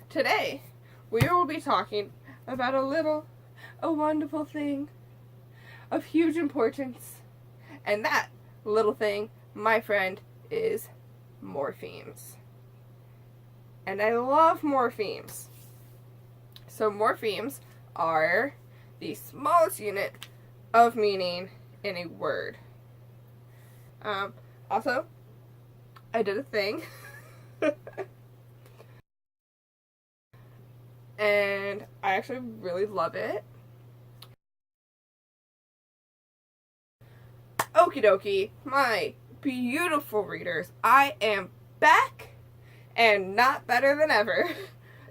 Today, we will be talking about a wonderful thing of huge importance. And that little thing, my friend, is morphemes. And I love morphemes. So morphemes are the smallest unit of meaning in a word. Also, I did a thing. And I actually really love it. Okie dokie, my beautiful readers, I am back and not better than ever.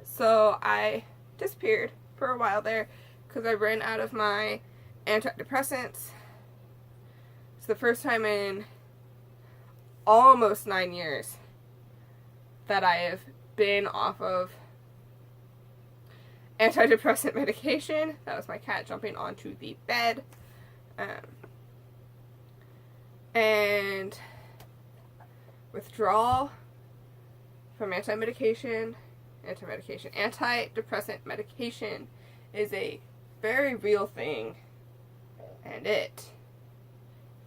So I disappeared for a while there because I ran out of my antidepressants. It's the first time in almost 9 years that I have been off of antidepressant medication. That was my cat jumping onto the bed. And withdrawal from antidepressant medication is a very real thing, and it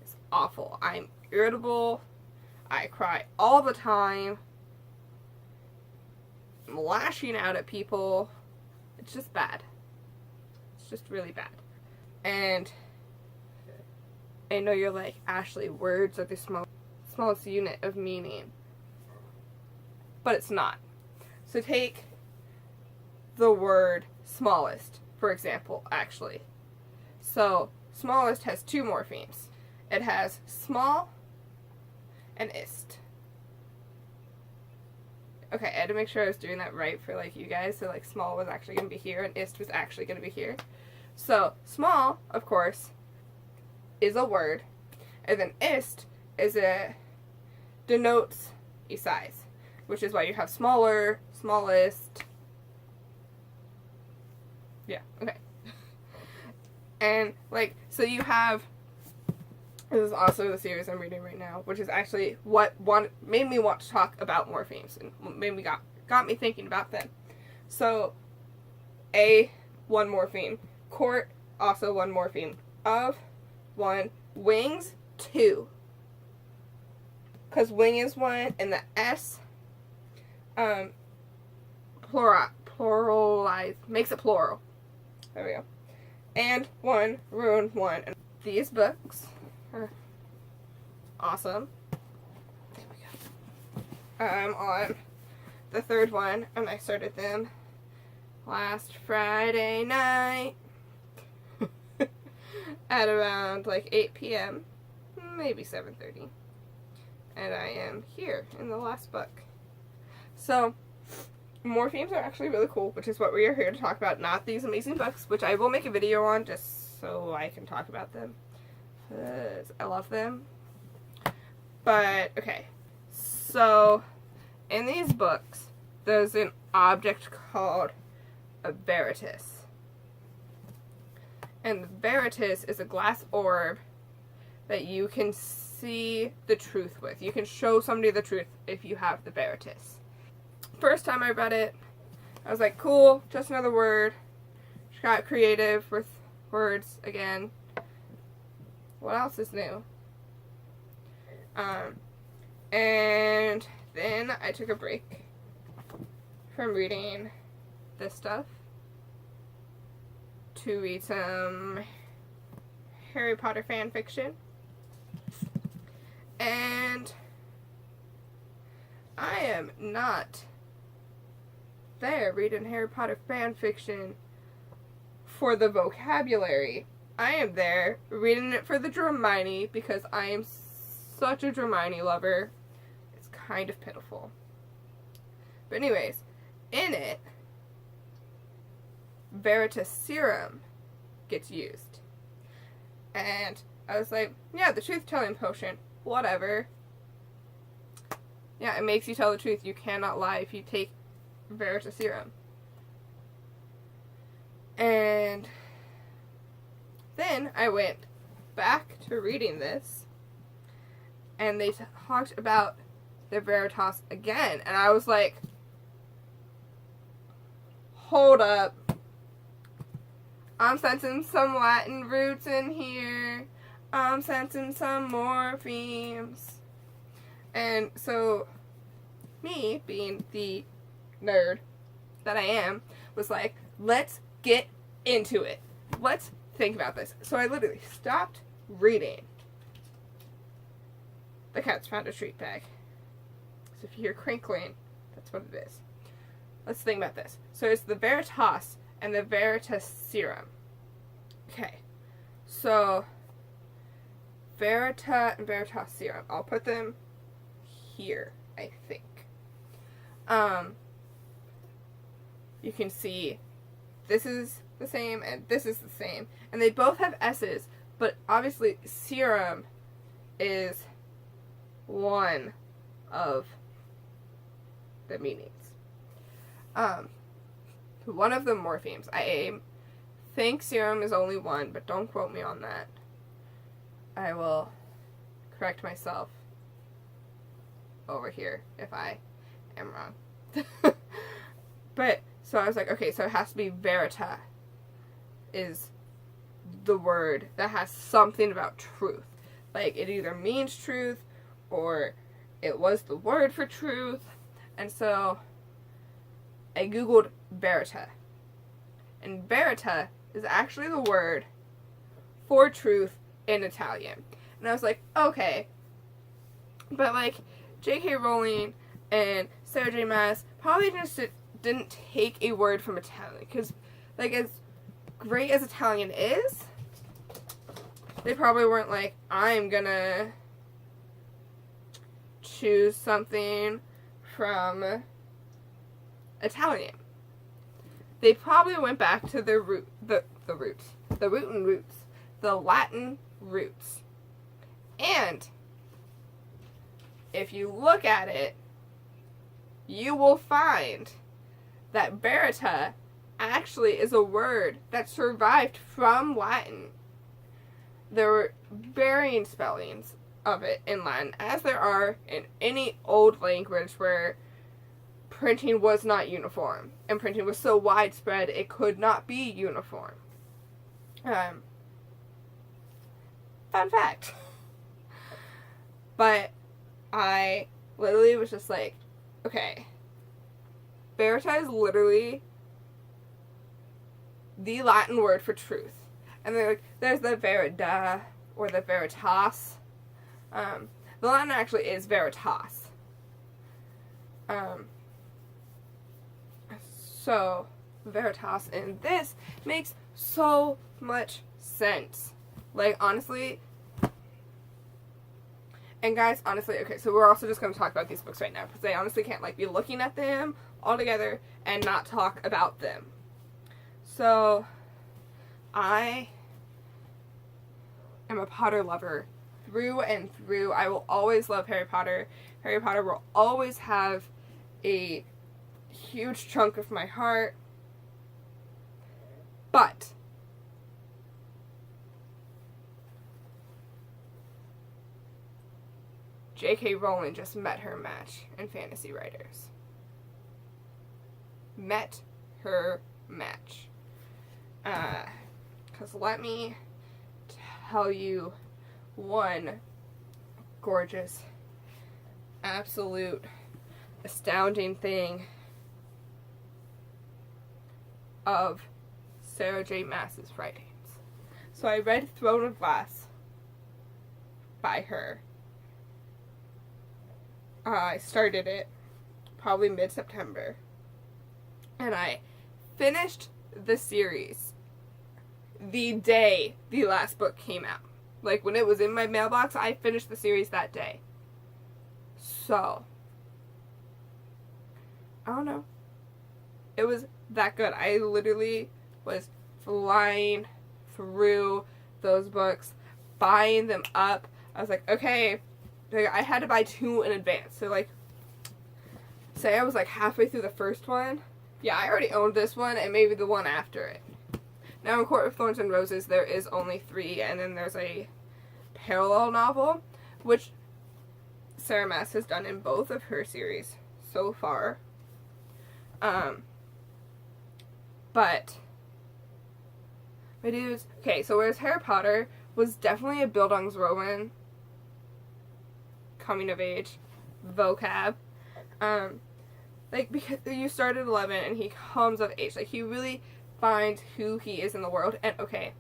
is awful. I'm irritable. I cry all the time. I'm lashing out at people. It's just bad. It's just really bad. And I know you're like, Ashley, words are the smallest unit of meaning. But it's not. So take the word smallest, for example, actually. So smallest has two morphemes. It has small and ist. Okay, I had to make sure I was doing that right for like you guys. So like small was actually going to be here and ist was actually going to be here. So small, of course, is a word, and then ist denotes a size, which is why you have smaller, smallest. Yeah, okay. And like, so you have, this is also the series I'm reading right now, which is actually what made me want to talk about morphemes and got me thinking about them. So, one morpheme. Court, also one morpheme. Of, one. Wings, two. Because wing is one, and the S, pluralize, makes it plural. There we go. And one, ruin, one. And these books are awesome. There we go. I'm on the third one, and I started them last Friday night at around like 8 p.m., maybe 7:30. And I am here in the last book. So, morphemes are actually really cool, which is what we are here to talk about, not these amazing books, which I will make a video on just so I can talk about them. I love them. But, okay. So, in these books, there's an object called a veritas. And the veritas is a glass orb that you can see the truth with. You can show somebody the truth if you have the veritas. First time I read it, I was like, cool, just another word. She got creative with words again. What else is new? And then I took a break from reading this stuff to read some Harry Potter fan fiction. And I am not there reading Harry Potter fan fiction for the vocabulary. I am there reading it for the Dramini because I am such a Dramini lover. It's kind of pitiful. But anyways, in it, Veritas serum gets used. And I was like, yeah, the truth-telling potion, whatever. Yeah, it makes you tell the truth. You cannot lie if you take Veritas serum. And then I went back to reading this, and they talked about the Veritas again, and I was like, hold up. I'm sensing some Latin roots in here. I'm sensing some morphemes. And so, me, being the nerd that I am, was like, let's get into it. Let's think about this. So I literally stopped reading. The cat's found a treat bag. So if you hear crinkling, that's what it is. Let's think about this. So it's the Veritas and the Veritas serum. Okay. So Verita and Veritas serum. I'll put them here, I think. You can see this is the same and this is the same. And they both have S's, but obviously serum is one of the meanings. One of the morphemes. I think serum is only one, but don't quote me on that. I will correct myself over here if I am wrong. But, so I was like, okay, so it has to be verita is the word that has something about truth. Like, it either means truth or it was the word for truth. And so I googled verita. And verita is actually the word for truth in Italian. And I was like, okay. But like, J.K. Rowling and Sarah J Maas probably just didn't take a word from Italian. Because, like, as great as Italian is, they probably weren't like, I'm gonna choose something from Italian. They probably went back to their root, the Latin roots. And if you look at it, you will find that verita actually is a word that survived from Latin. There were varying spellings of it in Latin, as there are in any old language where printing was not uniform, and printing was so widespread it could not be uniform. Fun fact. But I literally was just like, okay, verita is literally the Latin word for truth. And they're like, there's the verida or the veritas. The Latin actually is veritas. So veritas and this makes so much sense. Like, honestly. And guys, honestly, okay, so we're also just going to talk about these books right now, because I honestly can't, like, be looking at them all together and not talk about them. So, I am a Potter lover through and through. I will always love Harry Potter. Harry Potter will always have a huge chunk of my heart. But J.K. Rowling just met her match in fantasy writers. Met her match. Because let me tell you one gorgeous, absolute, astounding thing of Sarah J Maas's writings. So I read Throne of Glass by her. I started it probably mid-September, and I finished the series the day the last book came out. Like, when it was in my mailbox, I finished the series that day. So, I don't know. It was that good. I literally was flying through those books, buying them up. I was like, okay, I had to buy 2 in advance. So, like, say I was, like, halfway through the first one. Yeah, I already owned this one and maybe the one after it. Now, in Court of Thorns and Roses, there is only 3, and then there's a parallel novel, which Sarah Maas has done in both of her series so far. But, my dudes, okay, so whereas Harry Potter was definitely a Bildungsroman, coming of age, vocab, like, because you start at 11 and he comes of age, like, he really finds who he is in the world. And okay,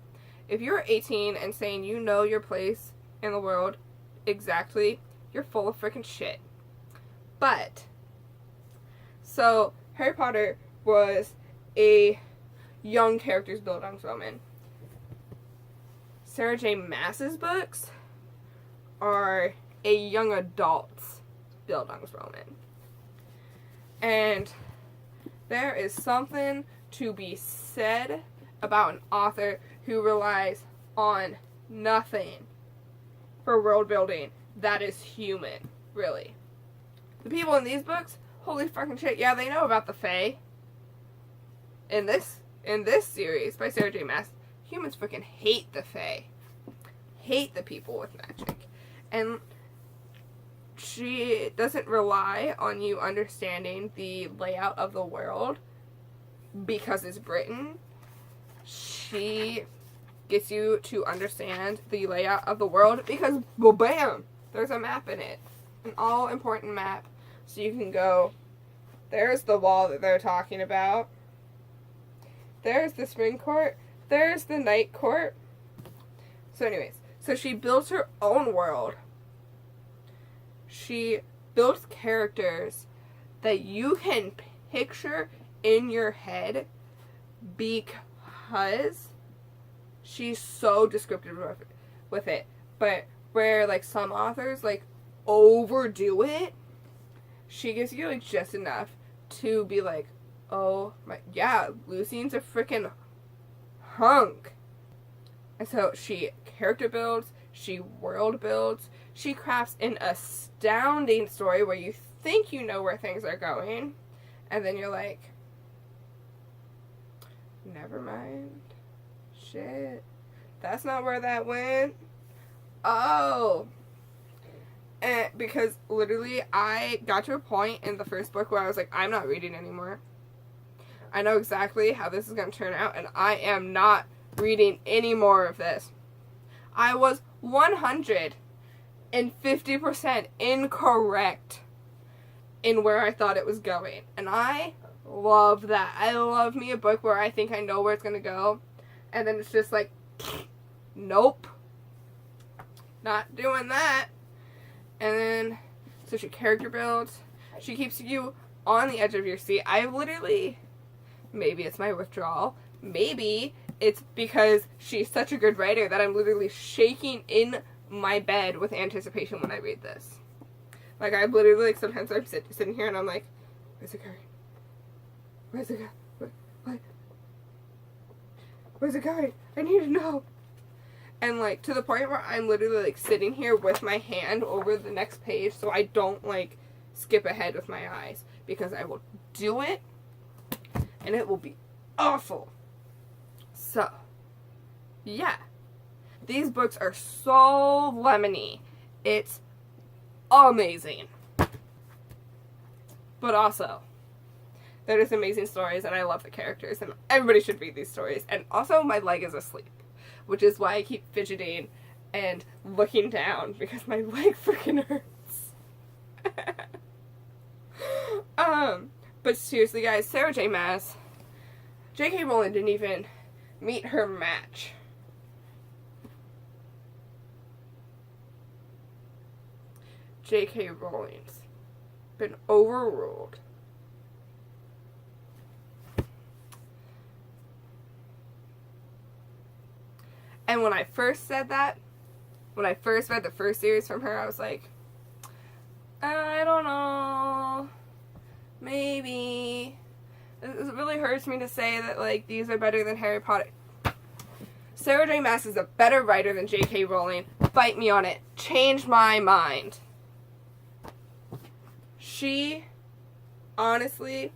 if you're 18 and saying you know your place in the world exactly, you're full of freaking shit. But, so, Harry Potter was a young character's Bildungsroman. Sarah J Maas's books are a young adult's Bildungsroman. And there is something to be said about an author who relies on nothing for world building that is human, really. The people in these books, holy fucking shit, yeah, they know about the Fae. In this series by Sarah J Maas, humans freaking hate the Fae. Hate the people with magic. And she doesn't rely on you understanding the layout of the world because it's Britain. She gets you to understand the layout of the world because, well, bam, there's a map in it. An all-important map. So you can go, there's the wall that they're talking about. There's the spring court. There's the night court. So anyways, so she builds her own world. She builds characters that you can picture in your head because she's so descriptive with it. But where, like, some authors, like, overdo it, she gives you, like, just enough to be like, oh my, yeah, Lucine's a freaking hunk. And so she character builds, she world builds, she crafts an astounding story where you think you know where things are going, and then you're like, never mind. Shit. That's not where that went. Oh. And because literally I got to a point in the first book where I was like, I'm not reading anymore. I know exactly how this is going to turn out, and I am not reading any more of this. I was 150% incorrect in where I thought it was going. And I love that. I love me a book where I think I know where it's going to go, and then it's just like, nope. Not doing that. And then, so she character builds. She keeps you on the edge of your seat. I literally, maybe it's my withdrawal. Maybe it's because she's such a good writer that I'm literally shaking in my bed with anticipation when I read this. Like, I literally, like, sometimes I'm sitting here and I'm like, where's it going? Where's it going? What? Where's it going? I need to know. And, like, to the point where I'm literally, like, sitting here with my hand over the next page so I don't, like, skip ahead with my eyes. Because I will do it, and it will be awful. So, yeah. These books are so lemony. It's amazing. But also, they're just amazing stories, and I love the characters, and everybody should read these stories. And also, my leg is asleep, which is why I keep fidgeting and looking down, because my leg freaking hurts. But seriously, guys, Sarah J Maas, J.K. Rowling didn't even meet her match. J.K. Rowling's been overruled. And when I first said that, when I first read the first series from her, I was like, I don't know, maybe. It really hurts me to say that, like, these are better than Harry Potter. Sarah J Maas is a better writer than J.K. Rowling. Fight me on it. Change my mind. She, honestly,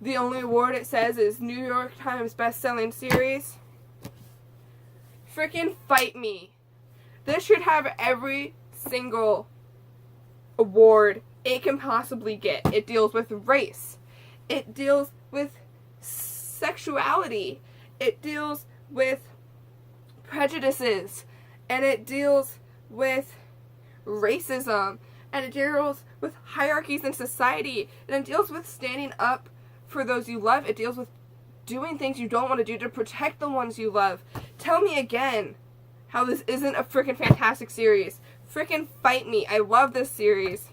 the only award it says is New York Times best-selling series. Freaking fight me. This should have every single award it can possibly get. It deals with race. It deals with sexuality. It deals with prejudices, and it deals with racism, and it deals with hierarchies in society, and it deals with standing up for those you love. It deals with doing things you don't want to do to protect the ones you love. Tell me again how this isn't a freaking fantastic series. Freaking fight me. I love this series.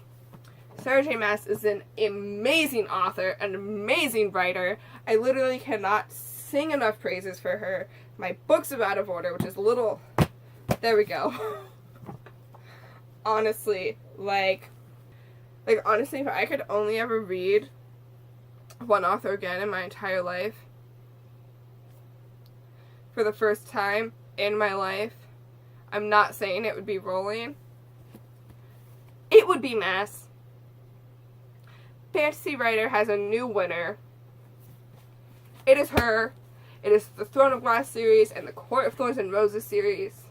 Sarah J Maas is an amazing author, an amazing writer. I literally cannot sing enough praises for her. My book's out of order, which is a little... There we go. Honestly, honestly, if I could only ever read one author again in my entire life, for the first time in my life, I'm not saying it would be Rowling. It would be Maas. Fantasy Writer has a new winner. It is her. It is the Throne of Glass series and the Court of Thorns and Roses series.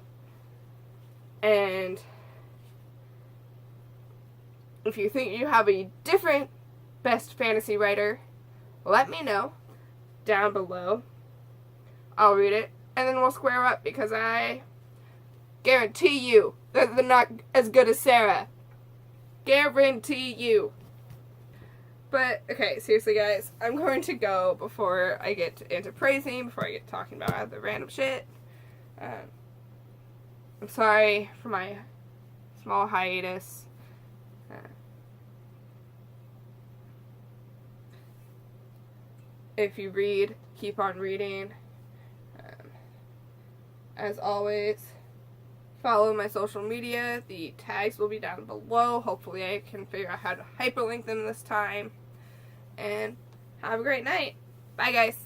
And if you think you have a different best fantasy writer, let me know down below. I'll read it, and then we'll square up, because I guarantee you that they're not as good as Sarah. Guarantee you. But, okay, seriously, guys, I'm going to go before I get into praising, before I get talking about other random shit. I'm sorry for my small hiatus. If you read, keep on reading. As always, follow my social media. The tags will be down below. Hopefully I can figure out how to hyperlink them this time. And have a great night. Bye, guys.